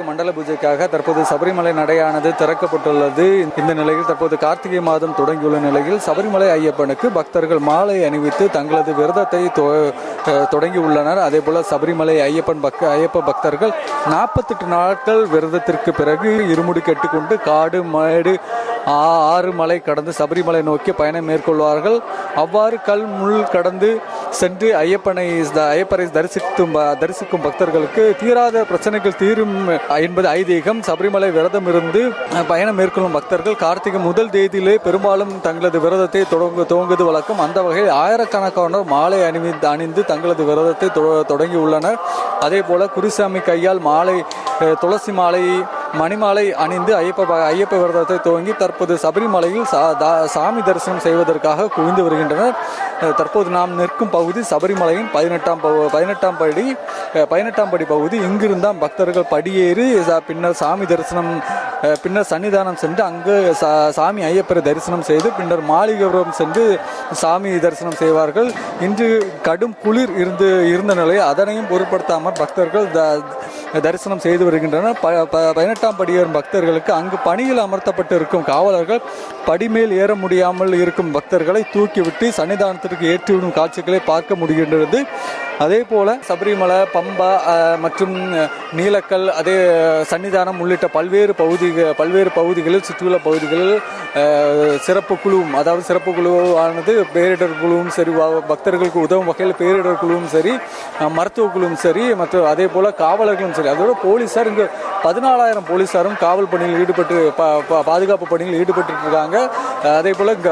மண்டல பூஜைக்காக தற்போது சபரிமலை நடையானது திறக்கப்பட்டுள்ளது. இந்த நிலையில் தற்போது கார்த்திகை மாதம் தொடங்கியுள்ள நிலையில் சபரிமலை ஐயப்பனுக்கு பக்தர்கள் மாலை அணிவித்து தங்களது விரதத்தை தொடங்கியுள்ளனர். அதே போல சபரிமலை ஐயப்ப பக்தர்கள் 48 நாட்கள் விரதத்திற்கு பிறகு இருமுடி கட்டுக்கொண்டு காடு மேடு ஆறு மலை கடந்து சபரிமலை நோக்கி பயணம் மேற்கொள்வார்கள். அவ்வாறு கல் முள் கடந்து சென்று ஐயப்பரை தரிசிக்கும் பக்தர்களுக்கு தீராத பிரச்சனைகள் தீரும் என்பது ஐதீகம். சபரிமலை விரதம் இருந்து பயணம் மேற்கொள்ளும் பக்தர்கள் கார்த்திகை முதல் தேதியிலே பெரும்பாலும் தங்களது விரதத்தை துவங்குவது வழக்கம். அந்த வகையில் ஆயிரக்கணக்கானோர் மாலை அணிந்து தங்களது விரதத்தை தொடங்கியுள்ளனர். அதே போல குருசாமி கையால் மாலை, துளசி மாலை, மணிமாலை அணிந்து ஐயப்ப விரதத்தை துவங்கி தற்போது சபரிமலையில் சாமி தரிசனம் செய்வதற்காக குவிந்து வருகின்றனர். தற்போது நாம் நிற்கும் பகுதி சபரிமலையின் 18ஆம் படி பகுதி. இங்கிருந்தான் பக்தர்கள் படியேறி பின்னர் சாமி தரிசனம், பின்னர் சன்னிதானம் சென்று அங்கு சாமி ஐயப்பரை தரிசனம் செய்து பின்னர் மாளிகைபுரம் சென்று சாமி தரிசனம் செய்வார்கள். இன்று கடும் குளிர் இருந்த நிலையில் அதனையும் பொருட்படுத்தாமல் பக்தர்கள் தரிசனம் செய்து வருகின்றனர். 18ஆம் படி ஏறும் பக்தர்களுக்கு அங்கு பணியில் அமர்த்தப்பட்டு இருக்கும் காவலர்கள் படிமேல் ஏற முடியாமல் இருக்கும் பக்தர்களை தூக்கிவிட்டு சன்னிதானத்திற்கு ஏற்றிவிடும் காட்சிகளை பார்க்க முடிகின்றது. அதே போல சபரிமலை, பம்பா மற்றும் நீலக்கல், அதே சன்னிதானம் உள்ளிட்ட பல்வேறு பகுதிகளில் சுற்றியுள்ள பகுதிகளில் சிறப்பு குழுவானது பேரிடர் குழுவும் சரி, பக்தர்களுக்கு உதவும் வகையில் பேரிடர் குழுவும் சரி, மருத்துவ குழுவும் சரி, மற்றும் அதே போல காவலர்களும் சரி, அதோட போலீசார் இங்கு 14,000 போலீசாரும் காவல் பணியில் ஈடுபட்டு பாதுகாப்பு பணியில் ஈடுபட்டு இருக்காங்க. அதே போல இங்க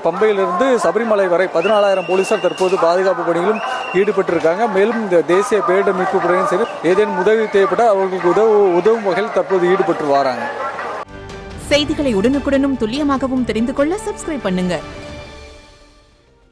பம்பையிலிருந்து சபரிமலை வரை 14,000 போலீசார் தற்போது பாதுகாப்பு பணியிலும் ஈடுபட்டு இருக்காங்க. மேலும் இந்த தேசிய பேரிடர் மீட்பு படையும் சரி ஏதேனும் உதவி தேவைப்பட்டால் அவர்களுக்கு உதவும் வகையில் தற்போது ஈடுபட்டு வராங்க. செய்திகளை உடனுக்குடனும் துல்லியமாகவும் தெரிந்து கொள்ள சப்ஸ்கிரைப் பண்ணுங்க.